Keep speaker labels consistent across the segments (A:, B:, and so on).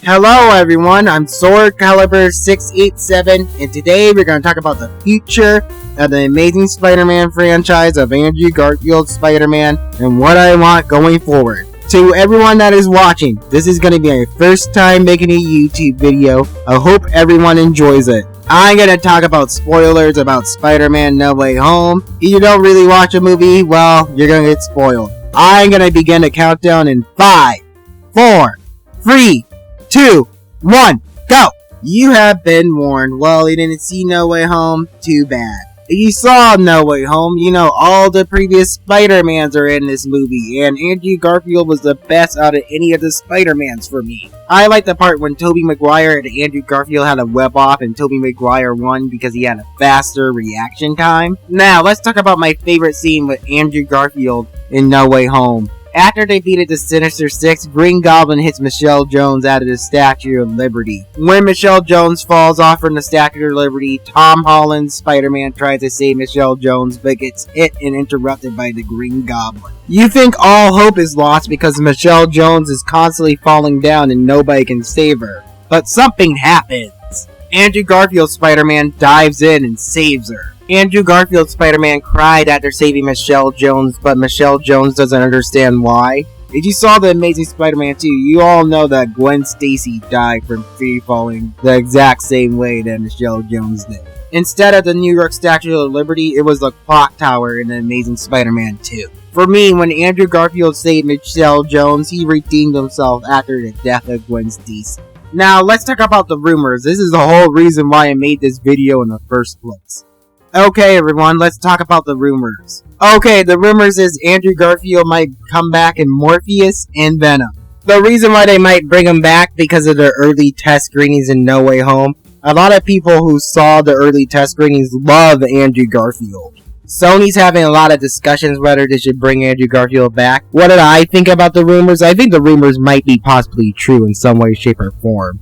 A: Hello everyone, I'm SwordCailiburn687 and today we're going to talk about the future of the Amazing Spider-Man franchise of Andrew Garfield's Spider-Man and what I want going forward. To everyone that is watching, this is going to be my first time making a YouTube video. I hope everyone enjoys it. I'm going to talk about spoilers about Spider-Man No Way Home. If you don't really watch a movie, well, you're going to get spoiled. I'm going to begin the countdown in 5, 4, 3, 2, 1, go! You have been warned. Well, you didn't see No Way Home? Too bad. If you saw No Way Home, you know all the previous Spider-Mans are in this movie, and Andrew Garfield was the best out of any of the Spider-Mans for me. I like the part when Tobey Maguire and Andrew Garfield had a web off and Tobey Maguire won because he had a faster reaction time. Now, let's talk about my favorite scene with Andrew Garfield in No Way Home. After they defeated the Sinister Six, Green Goblin hits Michelle Jones out of the Statue of Liberty. When Michelle Jones falls off from the Statue of Liberty, Tom Holland's Spider-Man tries to save Michelle Jones, but gets hit and interrupted by the Green Goblin. You think all hope is lost because Michelle Jones is constantly falling down and nobody can save her. But something happens. Andrew Garfield's Spider-Man dives in and saves her. Andrew Garfield's Spider-Man cried after saving Michelle Jones, but Michelle Jones doesn't understand why. If you saw The Amazing Spider-Man 2, you all know that Gwen Stacy died from free-falling the exact same way that Michelle Jones did. Instead of the New York Statue of Liberty, it was the clock tower in The Amazing Spider-Man 2. For me, when Andrew Garfield saved Michelle Jones, he redeemed himself after the death of Gwen Stacy. Now, let's talk about the rumors. This is the whole reason why I made this video in the first place. Okay everyone, let's talk about the rumors. Okay, the rumors is Andrew Garfield might come back in Morpheus and Venom. The reason why they might bring him back because of the early test screenings in No Way Home. A lot of people who saw the early test screenings love Andrew Garfield. Sony's having a lot of discussions whether they should bring Andrew Garfield back. What did I think about the rumors? I think the rumors might be possibly true in some way, shape, or form.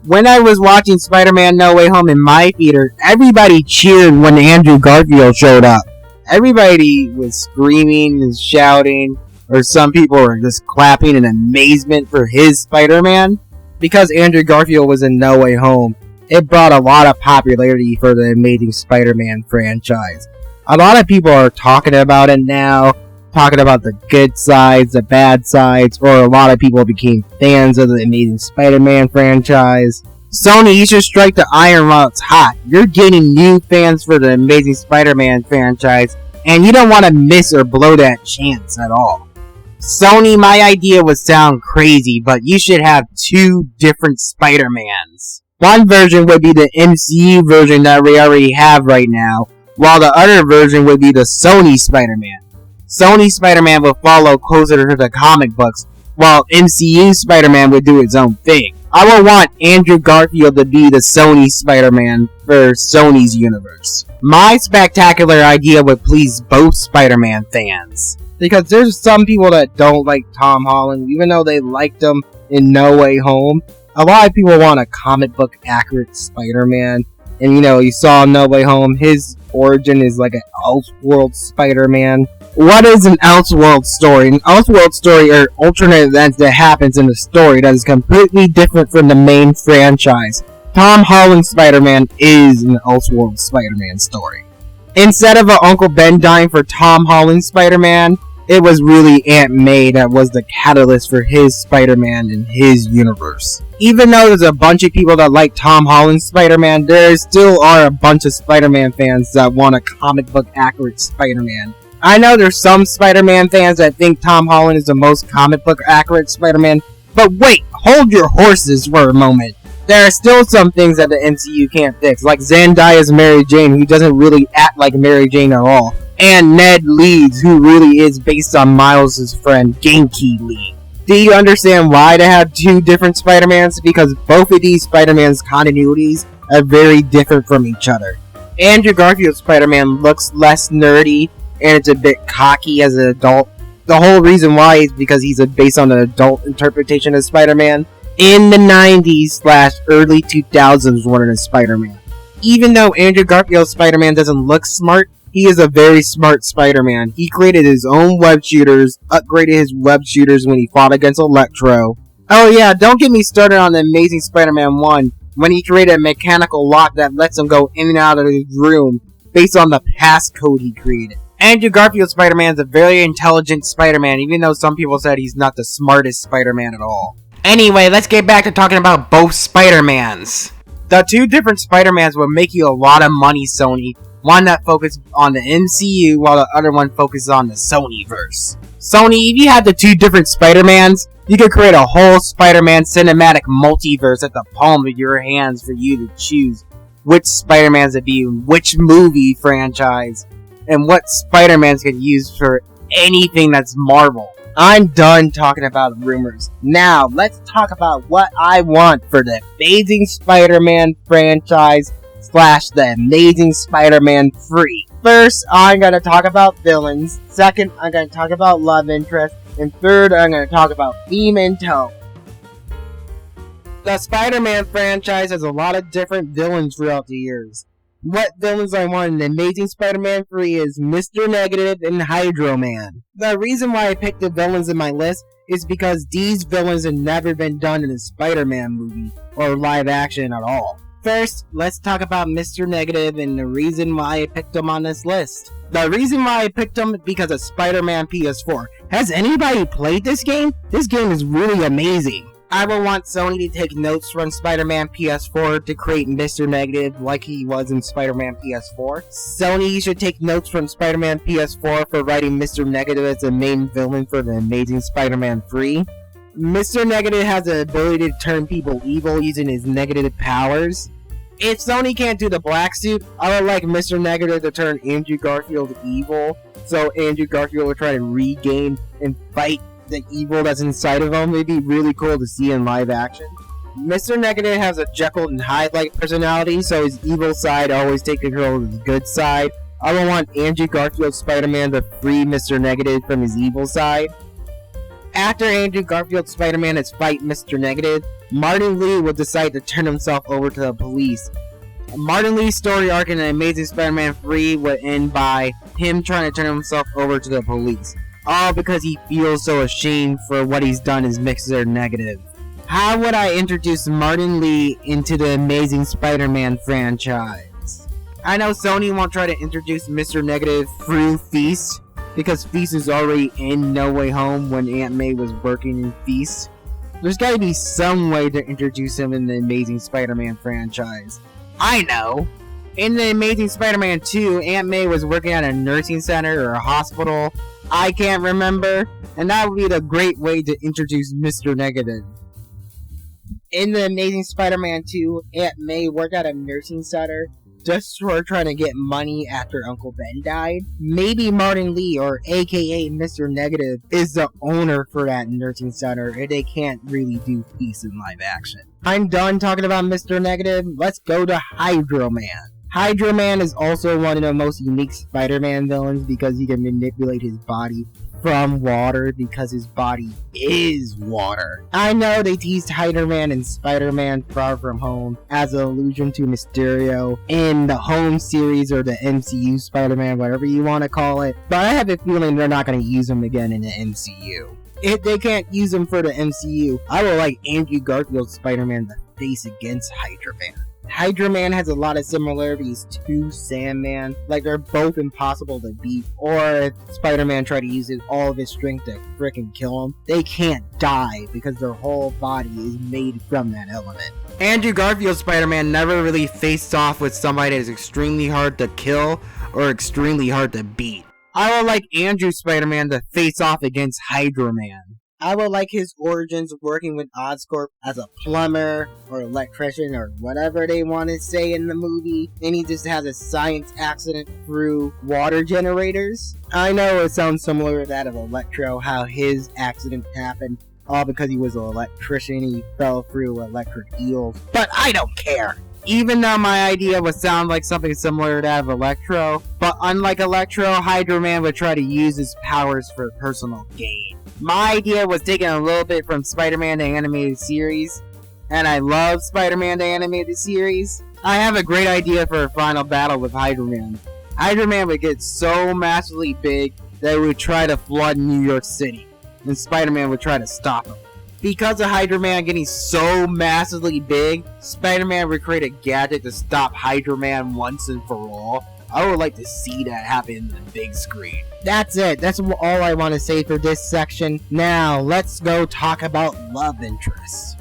A: When I was watching Spider-Man No Way Home in my theater, everybody cheered when Andrew Garfield showed up. Everybody was screaming and shouting, or some people were just clapping in amazement for his Spider-Man. Because Andrew Garfield was in No Way Home, it brought a lot of popularity for the Amazing Spider-Man franchise. A lot of people are talking about it now, talking about the good sides, the bad sides, or a lot of people became fans of the Amazing Spider-Man franchise. Sony, you should strike the iron while it's hot. You're getting new fans for the Amazing Spider-Man franchise, and you don't want to miss or blow that chance at all. Sony, my idea would sound crazy, but you should have two different Spider-Mans. One version would be the MCU version that we already have right now, while the other version would be the Sony Spider-Man. Sony Spider-Man will follow closer to the comic books, while MCU Spider-Man would do its own thing. I would want Andrew Garfield to be the Sony Spider-Man for Sony's universe. My spectacular idea would please both Spider-Man fans. Because there's some people that don't like Tom Holland, even though they liked him in No Way Home. A lot of people want a comic book accurate Spider-Man. And you saw No Way Home, his origin is like an Elseworld Spider-Man. What is an Elseworld story? An Elseworld story are alternate events that happens in the story that is completely different from the main franchise. Tom Holland's Spider-Man is an Elseworld Spider-Man story. Instead of Uncle Ben dying for Tom Holland's Spider-Man, it was really Aunt May that was the catalyst for his Spider-Man in his universe. Even though there's a bunch of people that like Tom Holland's Spider-Man, there still are a bunch of Spider-Man fans that want a comic book accurate Spider-Man. I know there's some Spider-Man fans that think Tom Holland is the most comic book accurate Spider-Man, but wait, hold your horses for a moment. There are still some things that the MCU can't fix, like Zendaya's Mary Jane, who doesn't really act like Mary Jane at all, and Ned Leeds, who really is based on Miles' friend Genki Lee. Do you understand why they have two different Spider-Mans? Because both of these Spider-Man's continuities are very different from each other. Andrew Garfield's Spider-Man looks less nerdy, and it's a bit cocky as an adult. The whole reason why is because he's based on an adult interpretation of Spider-Man. In the 90s/early 2000s running as Spider-Man. Even though Andrew Garfield's Spider-Man doesn't look smart, he is a very smart Spider-Man. He created his own web shooters, upgraded his web shooters when he fought against Electro, Oh yeah, don't get me started on the Amazing Spider-Man 1, when he created a mechanical lock that lets him go in and out of his room based on the passcode he created. Andrew Garfield Spider-Man is a very intelligent Spider-Man, even though some people said he's not the smartest Spider-Man at all. Anyway, let's get back to talking about both Spider-Mans. The two different Spider-Mans will make you a lot of money, Sony. One that focuses on the MCU, while the other one focuses on the Sonyverse. Sony, if you had the two different Spider-Mans, you could create a whole Spider-Man cinematic multiverse at the palm of your hands for you to choose which Spider-Mans to be in which movie franchise, and what Spider-Mans could use for anything that's Marvel. I'm done talking about rumors. Now, let's talk about what I want for the Amazing Spider-Man franchise / the Amazing Spider-Man 3. First, I'm going to talk about villains. Second, I'm going to talk about love interest. And third, I'm going to talk about theme and tone. The Spider-Man franchise has a lot of different villains throughout the years. What villains I want in Amazing Spider-Man 3 is Mr. Negative and Hydro Man. The reason why I picked the villains in my list is because these villains have never been done in a Spider-Man movie or live action at all. First, let's talk about Mr. Negative and the reason why I picked him on this list. The reason why I picked him is because of Spider-Man PS4. Has anybody played this game? This game is really amazing. I will want Sony to take notes from Spider-Man PS4 to create Mr. Negative like he was in Spider-Man PS4. Sony should take notes from Spider-Man PS4 for writing Mr. Negative as the main villain for the Amazing Spider-Man 3. Mr. Negative has the ability to turn people evil using his negative powers. If Sony can't do the black suit, I would like Mr. Negative to turn Andrew Garfield evil, so Andrew Garfield will try to regain and fight the evil that's inside of him. It'd be really cool to see in live action. Mr. Negative has a Jekyll and Hyde-like personality, so his evil side always takes control of his good side. I don't want Andrew Garfield Spider-Man to free Mr. Negative from his evil side. After Andrew Garfield Spider-Man has fight Mr. Negative, Martin Lee will decide to turn himself over to the police. Martin Lee's story arc in the Amazing Spider-Man 3 would end by him trying to turn himself over to the police. All because he feels so ashamed for what he's done as Mr. Negative. How would I introduce Martin Lee into the Amazing Spider-Man franchise? I know Sony won't try to introduce Mr. Negative through Feast, because Feast is already in No Way Home when Aunt May was working in Feast. There's gotta be some way to introduce him in the Amazing Spider-Man franchise. I know! In the Amazing Spider-Man 2, Aunt May was working at a nursing center or a hospital. I can't remember, and that would be the great way to introduce Mr. Negative. In the Amazing Spider-Man 2, Aunt May worked at a nursing center just for trying to get money after Uncle Ben died. Maybe Martin Lee, or aka Mr. Negative, is the owner for that nursing center, and they can't really do Feast in live action. I'm done talking about Mr. Negative. Let's go to Hydro Man. Hydro Man is also one of the most unique Spider-Man villains because he can manipulate his body from water because his body is water. I know they teased Hydro Man and Spider-Man Far From Home as an allusion to Mysterio in the Home series or the MCU Spider-Man, whatever you want to call it, but I have a feeling they're not going to use him again in the MCU. If they can't use him for the MCU, I would like Andrew Garfield Spider-Man to face against Hydro Man. Hydro Man has a lot of similarities to Sandman, like they're both impossible to beat, or if Spider-Man tried to use all of his strength to frickin' kill him, they can't die because their whole body is made from that element. Andrew Garfield Spider-Man never really faced off with somebody that is extremely hard to kill or extremely hard to beat. I would like Andrew Spider-Man to face off against Hydro Man. I would like his origins working with Oscorp as a plumber or electrician or whatever they want to say in the movie, and he just has a science accident through water generators. I know it sounds similar to that of Electro, how his accident happened all because he was an electrician, he fell through electric eels, but I don't care. Even though my idea would sound like something similar to that of Electro, but unlike Electro, Hydro Man would try to use his powers for personal gain. My idea was taken a little bit from Spider-Man the Animated Series, and I love Spider-Man the Animated Series. I have a great idea for a final battle with Hydro Man. Hydro Man would get so massively big that he would try to flood New York City, and Spider-Man would try to stop him. Because of Hydra Man getting so massively big, Spider-Man would create a gadget to stop Hydra Man once and for all. I would like to see that happen in the big screen. That's it. That's all I want to say for this section. Now, let's go talk about love interests.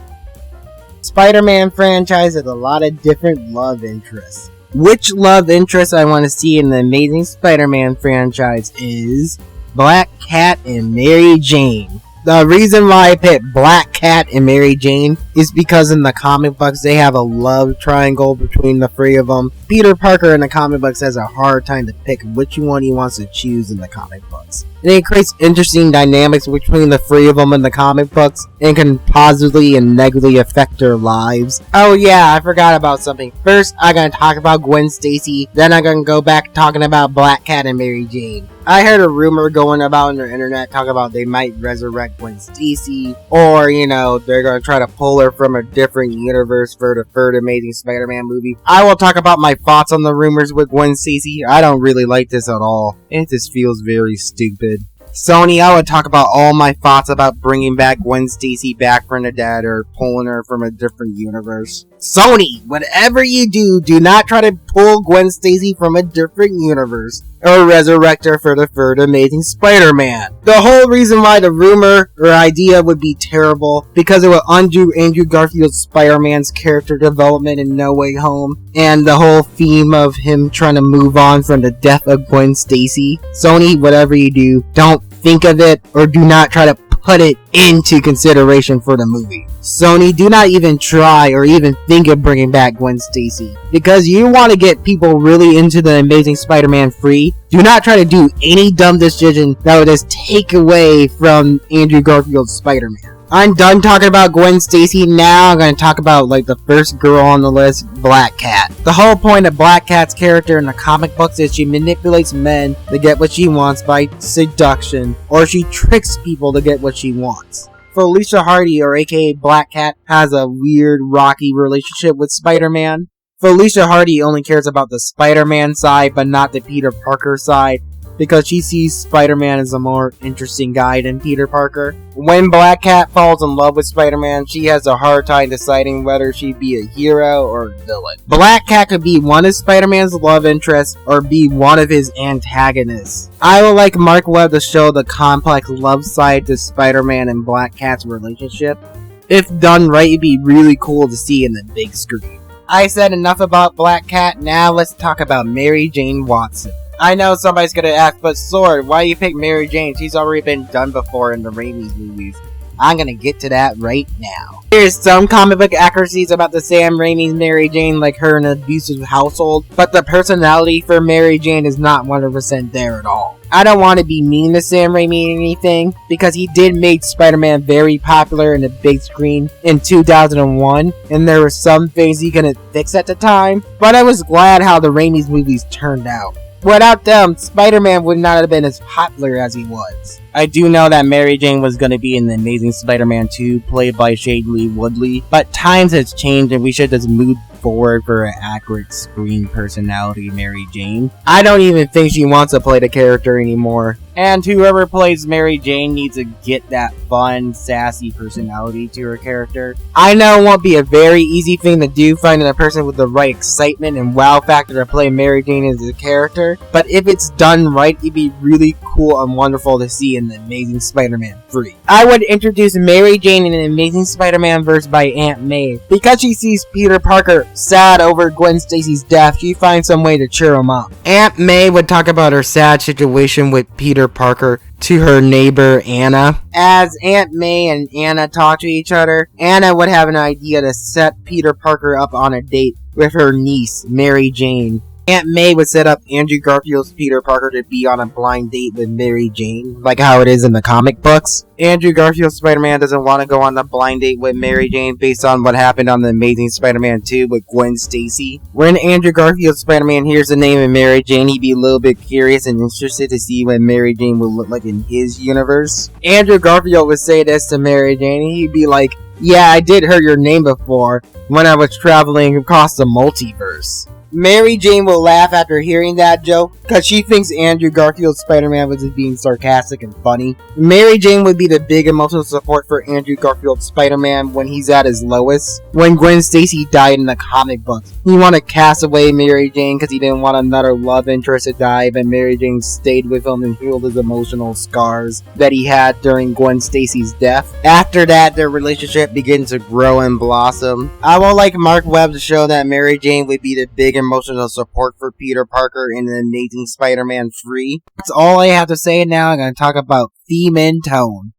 A: Spider-Man franchise has a lot of different love interests. Which love interest I want to see in the Amazing Spider-Man franchise is Black Cat and Mary Jane. The reason why I picked Black Cat and Mary Jane is because in the comic books they have a love triangle between the three of them. Peter Parker in the comic books has a hard time to pick which one he wants to choose in the comic books. And it creates interesting dynamics between the three of them in the comic books and can positively and negatively affect their lives. Oh yeah, I forgot about something. First, I'm gonna talk about Gwen Stacy, then I'm gonna go back talking about Black Cat and Mary Jane. I heard a rumor going about on the internet talking about they might resurrect Gwen Stacy, or, you know, they're gonna try to pull her from a different universe for the third Amazing Spider-Man movie. I will talk about my thoughts on the rumors with Gwen Stacy. I don't really like this at all. It just feels very stupid. Sony, I would talk about all my thoughts about bringing back Gwen Stacy back from the dead or pulling her from a different universe. Sony, whatever you do, do not try to pull Gwen Stacy from a different universe or resurrect her for the third Amazing Spider-Man. The whole reason why the rumor or idea would be terrible because it would undo Andrew Garfield's Spider-Man's character development in No Way Home and the whole theme of him trying to move on from the death of Gwen Stacy. Sony, whatever you do, don't think of it or do not try to put it into consideration for the movie. Sony, do not even try or even think of bringing back Gwen Stacy. Because you want to get people really into the Amazing Spider-Man 3, do not try to do any dumb decision that would just take away from Andrew Garfield's Spider-Man. I'm done talking about Gwen Stacy. Now I'm going to talk about like the first girl on the list, Black Cat. The whole point of Black Cat's character in the comic books is she manipulates men to get what she wants by seduction, or she tricks people to get what she wants. Felicia Hardy, or aka Black Cat, has a weird, rocky relationship with Spider-Man. Felicia Hardy only cares about the Spider-Man side, but not the Peter Parker side, because she sees Spider-Man as a more interesting guy than Peter Parker. When Black Cat falls in love with Spider-Man, she has a hard time deciding whether she'd be a hero or a villain. Black Cat could be one of Spider-Man's love interests or be one of his antagonists. I would like Mark Webb to show the complex love side to Spider-Man and Black Cat's relationship. If done right, it'd be really cool to see in the big screen. I said enough about Black Cat, now let's talk about Mary Jane Watson. I know somebody's gonna ask, but Sword, why you pick Mary Jane? She's already been done before in the Raimi movies. I'm gonna get to that right now. There's some comic book accuracies about the Sam Raimi's Mary Jane, like her in an abusive household, but the personality for Mary Jane is not 100% there at all. I don't want to be mean to Sam Raimi or anything, because he did make Spider-Man very popular in the big screen in 2001, and there were some things he couldn't fix at the time, but I was glad how the Raimi's movies turned out. Without them, Spider-Man would not have been as popular as he was. I do know that Mary Jane was going to be in the Amazing Spider-Man 2, played by Shailene Woodley, but times has changed and we should just move forward for an accurate screen personality Mary Jane. I don't even think she wants to play the character anymore. And whoever plays Mary Jane needs to get that fun, sassy personality to her character. I know it won't be a very easy thing to do, finding a person with the right excitement and wow factor to play Mary Jane as a character, but if it's done right, it'd be really cool and wonderful to see in the Amazing Spider-Man 3. I would introduce Mary Jane in an Amazing Spider-Man verse by Aunt May. Because she sees Peter Parker sad over Gwen Stacy's death, she finds some way to cheer him up. Aunt May would talk about her sad situation with Peter Parker to her neighbor Anna. As Aunt May and Anna talk to each other, Anna would have an idea to set Peter Parker up on a date with her niece, Mary Jane. Aunt May would set up Andrew Garfield's Peter Parker to be on a blind date with Mary Jane, like how it is in the comic books. Andrew Garfield's Spider-Man doesn't want to go on the blind date with Mary Jane based on what happened on the Amazing Spider-Man 2 with Gwen Stacy. When Andrew Garfield's Spider-Man hears the name of Mary Jane, he'd be a little bit curious and interested to see what Mary Jane would look like in his universe. Andrew Garfield would say this to Mary Jane, and he'd be like, "Yeah, I did hear your name before when I was traveling across the multiverse." Mary Jane will laugh after hearing that joke, because she thinks Andrew Garfield's Spider-Man was just being sarcastic and funny. Mary Jane would be the big emotional support for Andrew Garfield's Spider-Man when he's at his lowest. When Gwen Stacy died in the comic books, he wanted to cast away Mary Jane because he didn't want another love interest to die, but Mary Jane stayed with him and healed his emotional scars that he had during Gwen Stacy's death. After that, their relationship begins to grow and blossom. I would like Mark Webb to show that Mary Jane would be the big emotional support for Peter Parker in The Amazing Spider-Man 3. That's all I have to say now. I'm going to talk about theme and tone.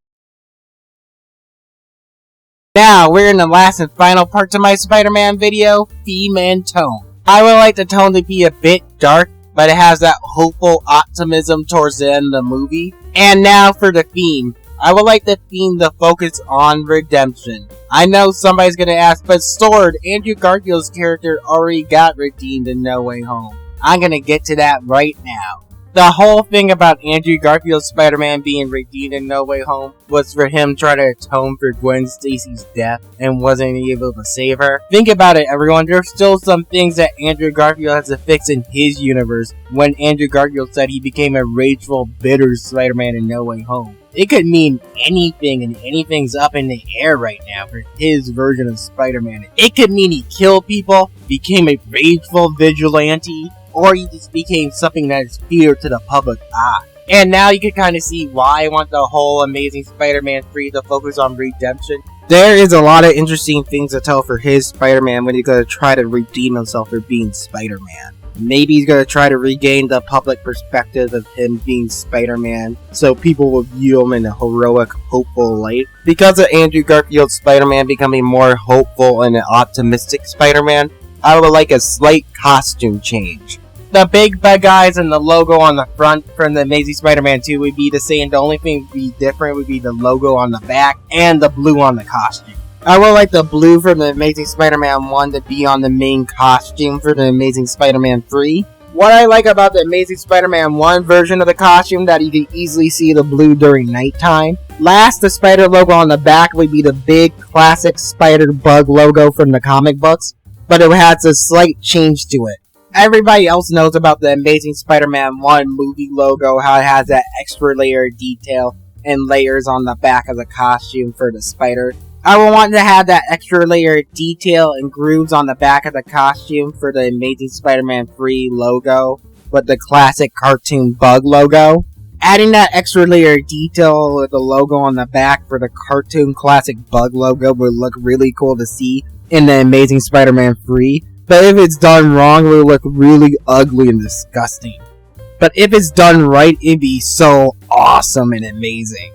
A: Now, we're in the last and final part to my Spider-Man video, theme and tone. I would like the tone to be a bit dark, but it has that hopeful optimism towards the end of the movie. And now for the theme. I would like the theme to focus on redemption. I know somebody's gonna ask, but Sword, Andrew Garfield's character already got redeemed in No Way Home. I'm gonna get to that right now. The whole thing about Andrew Garfield's Spider-Man being redeemed in No Way Home was for him trying to atone for Gwen Stacy's death and wasn't able to save her. Think about it, everyone. There's still some things that Andrew Garfield has to fix in his universe when Andrew Garfield said he became a rageful, bitter Spider-Man in No Way Home. It could mean anything, and anything's up in the air right now for his version of Spider-Man. It could mean he killed people, became a rageful vigilante, or he just became something that is feared to the public eye. And now you can kind of see why I want the whole Amazing Spider-Man 3 to focus on redemption. There is a lot of interesting things to tell for his Spider-Man when he's going to try to redeem himself for being Spider-Man. Maybe he's going to try to regain the public perspective of him being Spider-Man, so people will view him in a heroic, hopeful light. Because of Andrew Garfield's Spider-Man becoming more hopeful and an optimistic Spider-Man, I would like a slight costume change. The big bug eyes and the logo on the front from the Amazing Spider-Man 2 would be the same. The only thing would be different would be the logo on the back and the blue on the costume. I would like the blue from the Amazing Spider-Man 1 to be on the main costume for the Amazing Spider-Man 3. What I like about the Amazing Spider-Man 1 version of the costume that you can easily see the blue during nighttime. Last, the spider logo on the back would be the big classic spider bug logo from the comic books, but it has a slight change to it. Everybody else knows about the Amazing Spider-Man 1 movie logo, how it has that extra layer of detail and layers on the back of the costume for the spider. I would want to have that extra layer of detail and grooves on the back of the costume for the Amazing Spider-Man 3 logo, with the classic cartoon bug logo. Adding that extra layer of detail with the logo on the back for the cartoon classic bug logo would look really cool to see in the Amazing Spider-Man 3. But if it's done wrong, it would look really ugly and disgusting. But if it's done right, it'd be so awesome and amazing.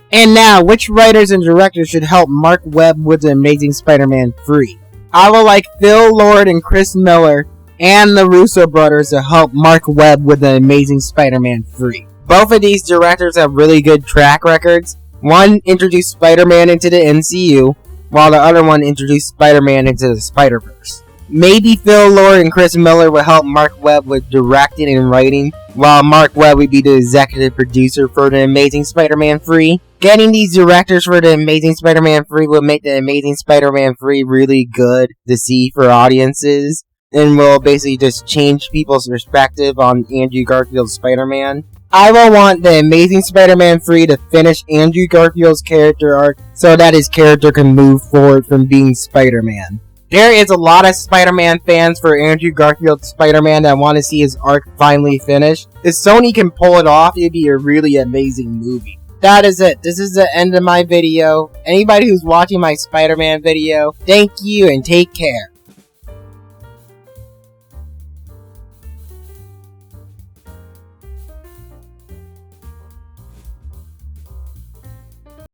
A: And now, which writers and directors should help Mark Webb with The Amazing Spider-Man 3? I would like Phil Lord and Chris Miller and the Russo brothers to help Mark Webb with The Amazing Spider-Man 3. Both of these directors have really good track records. One introduced Spider-Man into the MCU, while the other one introduced Spider-Man into the Spider-Verse. Maybe Phil Lord and Chris Miller will help Mark Webb with directing and writing, while Mark Webb would be the executive producer for The Amazing Spider-Man 3. Getting these directors for The Amazing Spider-Man 3 will make The Amazing Spider-Man 3 really good to see for audiences, and will basically just change people's perspective on Andrew Garfield's Spider-Man. I will want The Amazing Spider-Man 3 to finish Andrew Garfield's character arc so that his character can move forward from being Spider-Man. There is a lot of Spider-Man fans for Andrew Garfield's Spider-Man that want to see his arc finally finished. If Sony can pull it off, it'd be a really amazing movie. That is it. This is the end of my video. Anybody who's watching my Spider-Man video, thank you and take care.